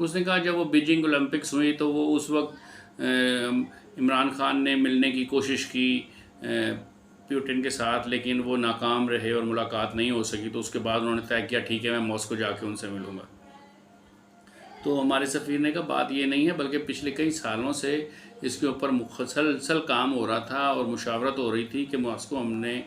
اس نے کہا جب وہ بیجنگ اولمپکس ہوئی تو وہ اس وقت عمران خان نے ملنے کی کوشش کی پیوٹن کے ساتھ، لیکن وہ ناکام رہے اور ملاقات نہیں ہو سکی، تو اس کے بعد انہوں نے طے کیا ٹھیک ہے میں ماسکو جا کے ان سے ملوں گا۔ تو ہمارے سفیر نے کہا بات یہ نہیں ہے، بلکہ پچھلے کئی سالوں سے اس کے اوپر مسلسل کام ہو رہا تھا اور مشاورت ہو رہی تھی کہ ماسکو ہم نے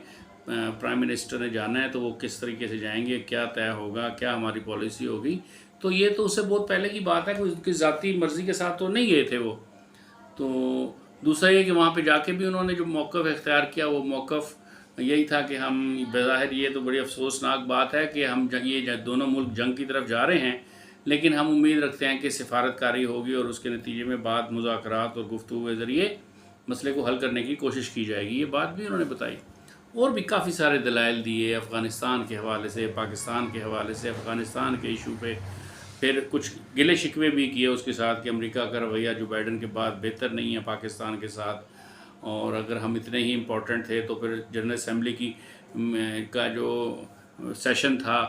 پرائم منسٹر نے جانا ہے تو وہ کس طریقے سے جائیں گے، کیا طے ہوگا، کیا ہماری پالیسی ہوگی۔ تو یہ تو اس سے بہت پہلے کی بات ہے کہ اس کی ذاتی مرضی کے ساتھ تو نہیں گئے تھے وہ۔ تو دوسرا یہ کہ وہاں پہ جا کے بھی انہوں نے جو موقف اختیار کیا وہ موقف یہی تھا کہ ہم بظاہر یہ تو بڑی افسوسناک بات ہے کہ ہم یہ دونوں ملک جنگ کی طرف جا رہے ہیں، لیکن ہم امید رکھتے ہیں کہ سفارت کاری ہوگی اور اس کے نتیجے میں بعد مذاکرات اور گفتگو کے ذریعے مسئلے کو حل کرنے کی کوشش کی جائے گی۔ یہ بات بھی انہوں نے بتائی، اور بھی کافی سارے دلائل دیے افغانستان کے حوالے سے، پاکستان کے حوالے سے، افغانستان کے ایشو پہ، پھر کچھ گلے شکوے بھی کیے اس کے ساتھ کہ امریکہ کا رویہ جو بائیڈن کے بعد بہتر نہیں ہے پاکستان کے ساتھ، اور اگر ہم اتنے ہی امپورٹنٹ تھے تو پھر جنرل اسمبلی کا جو سیشن تھا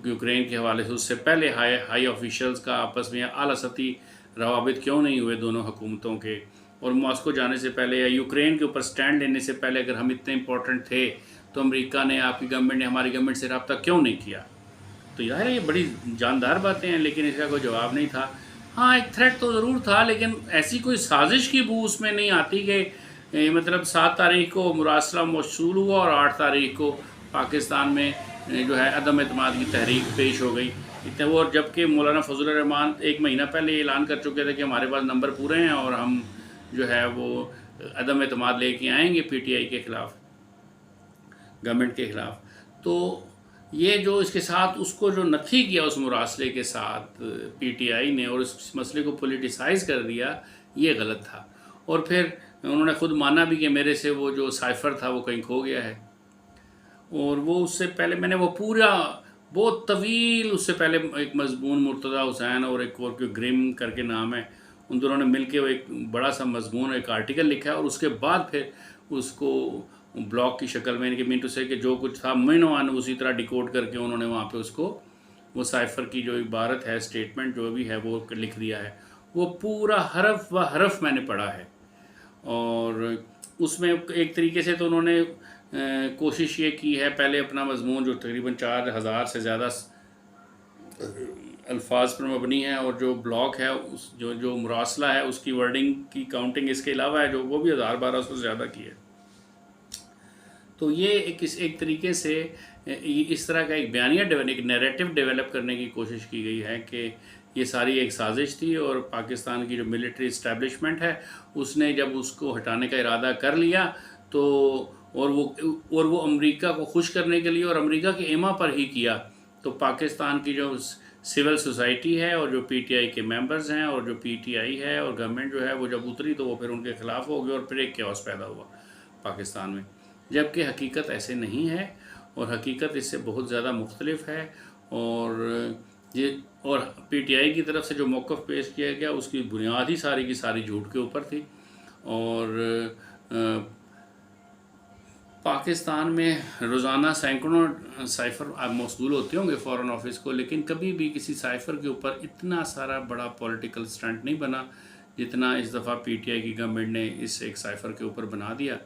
یوکرین کے حوالے سے، اس سے پہلے ہائی آفیشلز کا آپس میں اعلیٰ سطحی روابط کیوں نہیں ہوئے دونوں حکومتوں کے، اور ماسکو جانے سے پہلے یا یوکرین کے اوپر سٹینڈ لینے سے پہلے اگر ہم اتنے امپورٹنٹ تھے تو امریکہ نے، آپ کی گورنمنٹ نے ہماری گورنمنٹ سے رابطہ کیوں نہیں کیا؟ تو ظاہر ہے یہ بڑی جاندار باتیں ہیں، لیکن اس کا کوئی جواب نہیں تھا۔ ہاں ایک تھریٹ تو ضرور تھا، لیکن ایسی کوئی سازش کی بو اس میں نہیں آتی کہ مطلب 7 تاریخ کو مراسلہ موصول ہوا اور 8 تاریخ کو پاکستان میں جو ہے عدم اعتماد کی تحریک پیش ہو گئی۔ وہ جبکہ مولانا فضل الرحمان 1 مہینہ پہلے اعلان کر چکے تھے کہ ہمارے پاس نمبر پورے ہیں اور ہم جو ہے وہ عدم اعتماد لے کے آئیں گے پی ٹی آئی کے خلاف، گورنمنٹ کے خلاف۔ تو یہ جو اس کے ساتھ اس کو جو نتھی کیا اس مراسلے کے ساتھ پی ٹی آئی نے اور اس مسئلے کو پولیٹیسائز کر دیا، یہ غلط تھا۔ اور پھر انہوں نے خود مانا بھی کہ میرے سے وہ جو سائفر تھا وہ کہیں کھو گیا ہے، اور وہ اس سے پہلے میں نے وہ پورا بہت طویل اس سے پہلے ایک مضمون مرتضیٰ حسین اور ایک اور گریم کر کے نام ہے، ان دونوں نے مل کے وہ ایک بڑا سا مضمون ایک آرٹیکل لکھا ہے، اور اس کے بعد پھر اس کو بلاگ کی شکل میں، کہ مین ٹو سے کہ جو کچھ تھا مینوان اسی طرح ڈیکوڈ کر کے انہوں نے وہاں پہ اس کو وہ سائفر کی جو عبارت ہے، اسٹیٹمنٹ جو بھی ہے وہ لکھ دیا ہے۔ وہ پورا حرف و حرف میں نے پڑھا ہے، اور اس میں ایک طریقے سے تو انہوں نے کوشش یہ کی ہے، پہلے اپنا مضمون جو تقریباً 4000 سے زیادہ الفاظ پر مبنی ہے، اور جو بلاگ ہے جو مراسلہ ہے اس کی ورڈنگ کی کاؤنٹنگ اس کے علاوہ ہے جو وہ بھی 1200 سے زیادہ کی ہے۔ تو یہ ایک طریقے سے اس طرح کا ایک بیانیہ ایک نیریٹو ڈیولپ کرنے کی کوشش کی گئی ہے کہ یہ ساری ایک سازش تھی، اور پاکستان کی جو ملٹری اسٹیبلشمنٹ ہے اس نے جب اس کو ہٹانے کا ارادہ کر لیا تو اور وہ امریکہ کو خوش کرنے کے لیے اور امریکہ کے ایما پر ہی کیا، تو پاکستان کی جو سول سوسائٹی ہے اور جو پی ٹی آئی کے ممبرز ہیں اور جو پی ٹی آئی ہے اور گورنمنٹ جو ہے وہ جب اتری تو وہ پھر ان کے خلاف ہو گئی، اور پھر ایک کیوس پیدا ہوا پاکستان میں، جبکہ حقیقت ایسے نہیں ہے، اور حقیقت اس سے بہت زیادہ مختلف ہے۔ اور پی ٹی آئی کی طرف سے جو موقف پیش کیا گیا اس کی بنیاد ہی ساری کی ساری جھوٹ کے اوپر تھی، اور پاکستان میں روزانہ سینکڑوں سائفر موصول ہوتے ہوں گے فارن آفس کو، لیکن کبھی بھی کسی سائفر کے اوپر اتنا سارا بڑا پولیٹیکل سٹنٹ نہیں بنا جتنا اس دفعہ پی ٹی آئی کی گورنمنٹ نے اس ایک سائفر کے اوپر بنا دیا۔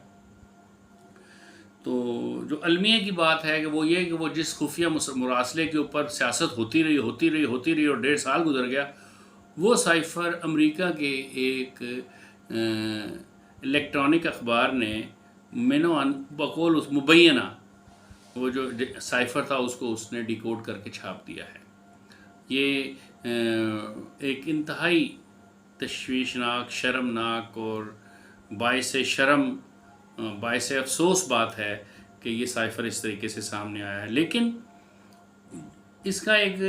تو جو المیہ کی بات ہے کہ وہ یہ کہ وہ جس خفیہ مراسلے کے اوپر سیاست ہوتی رہی اور 1.5 سال گزر گیا، وہ سائفر امریکہ کے ایک الیکٹرانک اخبار نے بقول اس مبینہ وہ جو سائفر تھا اس کو اس نے ڈیکوڈ کر کے چھاپ دیا ہے۔ یہ ایک انتہائی تشویشناک، شرمناک اور باعث شرم، باعث افسوس بات ہے کہ یہ سائفر اس طریقے سے سامنے آیا ہے، لیکن اس کا ایک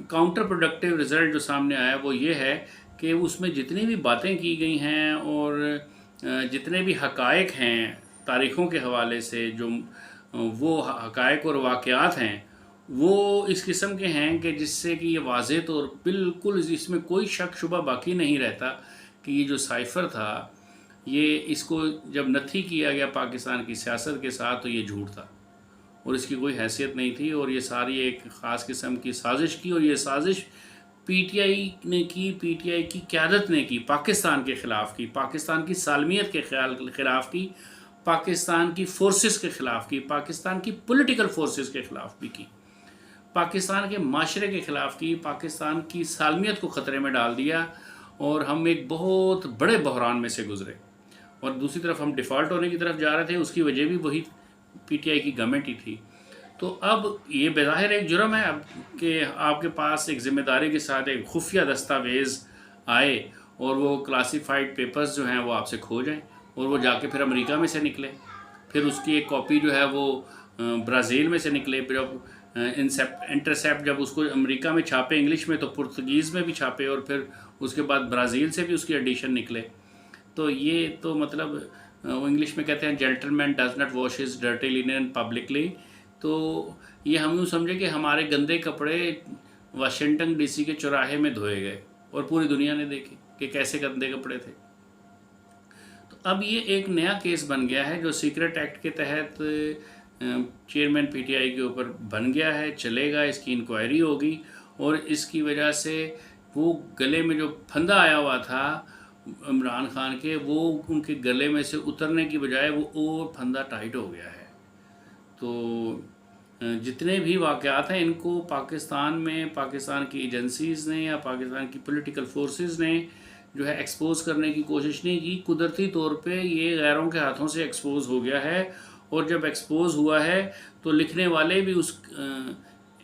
کاؤنٹر پروڈکٹیو رزلٹ جو سامنے آیا وہ یہ ہے کہ اس میں جتنی بھی باتیں کی گئی ہیں اور جتنے بھی حقائق ہیں تاریخوں کے حوالے سے، جو وہ حقائق اور واقعات ہیں وہ اس قسم کے ہیں کہ جس سے کہ یہ واضح طور بالکل اس میں کوئی شک شبہ باقی نہیں رہتا کہ یہ جو سائفر تھا یہ اس کو جب نتھی کیا گیا پاکستان کی سیاست کے ساتھ تو یہ جھوٹ تھا اور اس کی کوئی حیثیت نہیں تھی، اور یہ ساری ایک خاص قسم کی سازش کی، اور یہ سازش پی ٹی آئی نے کی، پی ٹی آئی کی قیادت نے کی، پاکستان کے خلاف کی، پاکستان کی سالمیت کے خلاف کی، پاکستان کی فورسز کے خلاف کی، پاکستان کی پولیٹیکل فورسز کے خلاف بھی کی، پاکستان کے معاشرے کے خلاف کی، پاکستان کی سالمیت کو خطرے میں ڈال دیا، اور ہم ایک بہت بڑے بحران میں سے گزرے، اور دوسری طرف ہم ڈیفالٹ ہونے کی طرف جا رہے تھے۔ اس کی وجہ بھی وہی پی ٹی آئی کی گورنمنٹ ہی تھی۔ تو اب یہ بظاہر ایک جرم ہے اب کہ آپ کے پاس ایک ذمہ داری کے ساتھ ایک خفیہ دستاویز آئے اور وہ کلاسیفائڈ پیپرز جو ہیں وہ آپ سے کھو جائیں، اور وہ جا کے پھر امریکہ میں سے نکلے، پھر اس کی ایک کاپی جو ہے وہ برازیل میں سے نکلے، پھر جب انٹرسیپٹ جب اس کو امریکہ میں چھاپے انگلش میں، تو پرتگیز میں بھی چھاپے، اور پھر اس کے بعد برازیل سے بھی اس کی ایڈیشن نکلے۔ تو یہ تو مطلب وہ انگلش میں کہتے ہیں gentleman does not wash his dirty linen publicly. تو یہ ہم یوں سمجھے کہ ہمارے گندے کپڑے واشنگٹن ڈی سی کے چوراہے میں دھوئے گئے، اور پوری دنیا نے دیکھے کہ کیسے گندے کپڑے تھے۔ تو اب یہ ایک نیا کیس بن گیا ہے جو سیکرٹ ایکٹ کے تحت چیئرمین پی ٹی آئی کے اوپر بن گیا ہے، چلے گا، اس کی انکوائری ہوگی، اور اس کی وجہ سے وہ گلے میں جو پھندا آیا ہوا تھا عمران خان کے، وہ ان کے گلے میں سے اترنے کی بجائے وہ اور پھندا ٹائٹ ہو گیا ہے۔ تو جتنے بھی واقعات ہیں ان کو پاکستان میں پاکستان کی ایجنسیز نے یا پاکستان کی پولیٹیکل فورسز نے جو ہے ایکسپوز کرنے کی کوشش نہیں کی، قدرتی طور پہ یہ غیروں کے ہاتھوں سے ایکسپوز ہو گیا ہے، اور جب ایکسپوز ہوا ہے تو لکھنے والے بھی اس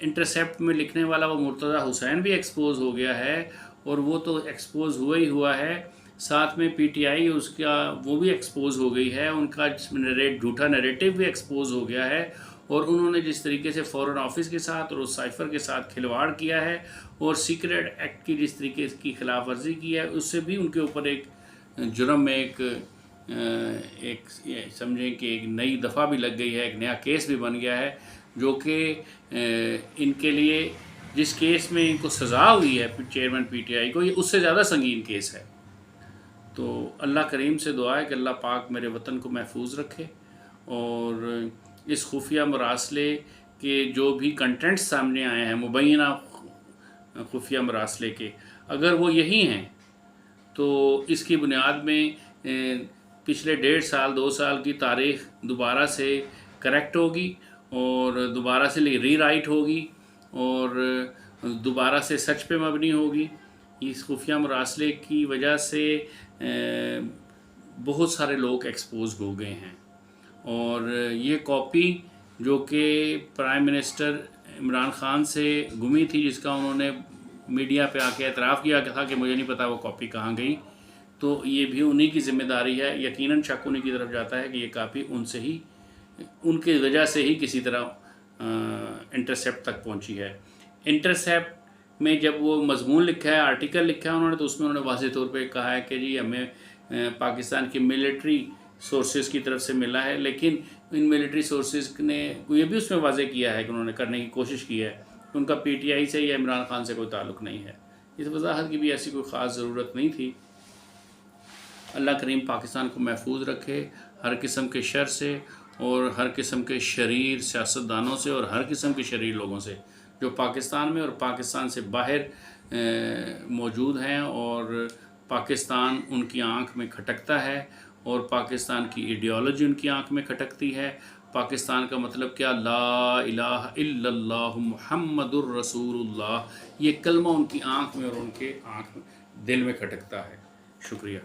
انٹرسیپٹ میں لکھنے والا وہ مرتضیٰ حسین بھی ایکسپوز ہو گیا ہے، اور وہ تو ایکسپوز ہوا ہی ہوا ہے، ساتھ میں پی ٹی آئی اس کا وہ بھی ایکسپوز ہو گئی ہے، ان کا جھوٹا نیریٹو بھی ایکسپوز ہو گیا ہے، اور انہوں نے جس طریقے سے فورن آفس کے ساتھ اور اس سائفر کے ساتھ کھلواڑ کیا ہے، اور سیکرٹ ایکٹ کی جس طریقے کی خلاف ورزی کی ہے، اس سے بھی ان کے اوپر ایک جرم میں ایک سمجھیں کہ ایک نئی دفعہ بھی لگ گئی ہے، ایک نیا کیس بھی بن گیا ہے، جو کہ ان کے لیے جس کیس میں ان کو سزا ہوئی ہے چیئرمین پی ٹی آئی کو، یہ اس سے زیادہ سنگین کیس ہے۔ تو اللہ کریم سے دعا ہے کہ اللہ پاک میرے وطن کو محفوظ رکھے، اور اس خفیہ مراسلے کے جو بھی کنٹینٹس سامنے آئے ہیں مبینہ خفیہ مراسلے کے، اگر وہ یہی ہیں تو اس کی بنیاد میں پچھلے 1.5 سال 2 سال کی تاریخ دوبارہ سے کریکٹ ہوگی، اور دوبارہ سے ری رائٹ ہوگی، اور دوبارہ سے سچ پہ مبنی ہوگی۔ اس خفیہ مراسلے کی وجہ سے بہت سارے لوگ ایکسپوز ہو گئے ہیں، اور یہ کاپی جو کہ پرائم منسٹر عمران خان سے گمی تھی، جس کا انہوں نے میڈیا پہ آ کے اعتراف کیا تھا کہ مجھے نہیں پتا وہ کاپی کہاں گئی، تو یہ بھی انہی کی ذمہ داری ہے، یقیناً شک انہی کی طرف جاتا ہے کہ یہ کاپی ان کی وجہ سے ہی کسی طرح انٹرسیپٹ تک پہنچی ہے۔ انٹرسیپٹ میں جب وہ مضمون لکھا ہے، آرٹیکل لکھا ہے انہوں نے، تو اس میں انہوں نے واضح طور پہ کہا ہے کہ جی ہمیں پاکستان کی ملٹری سورسز کی طرف سے ملا ہے، لیکن ان ملٹری سورسز نے یہ بھی اس میں واضح کیا ہے کہ انہوں نے کرنے کی کوشش کی ہے کہ ان کا پی ٹی آئی سے یا عمران خان سے کوئی تعلق نہیں ہے۔ اس وضاحت کی بھی ایسی کوئی خاص ضرورت نہیں تھی۔ اللہ کریم پاکستان کو محفوظ رکھے ہر قسم کے شر سے، اور ہر قسم کے شریر سیاستدانوں سے، اور ہر قسم کے شریر لوگوں سے جو پاکستان میں اور پاکستان سے باہر موجود ہیں، اور پاکستان ان کی آنکھ میں کھٹکتا ہے، اور پاکستان کی ایڈیالوجی ان کی آنکھ میں کھٹکتی ہے۔ پاکستان کا مطلب کیا؟ لا الہ الا اللہ محمد الرسول اللہ، یہ کلمہ ان کی آنکھ میں اور ان کے دل میں کھٹکتا ہے۔ شکریہ۔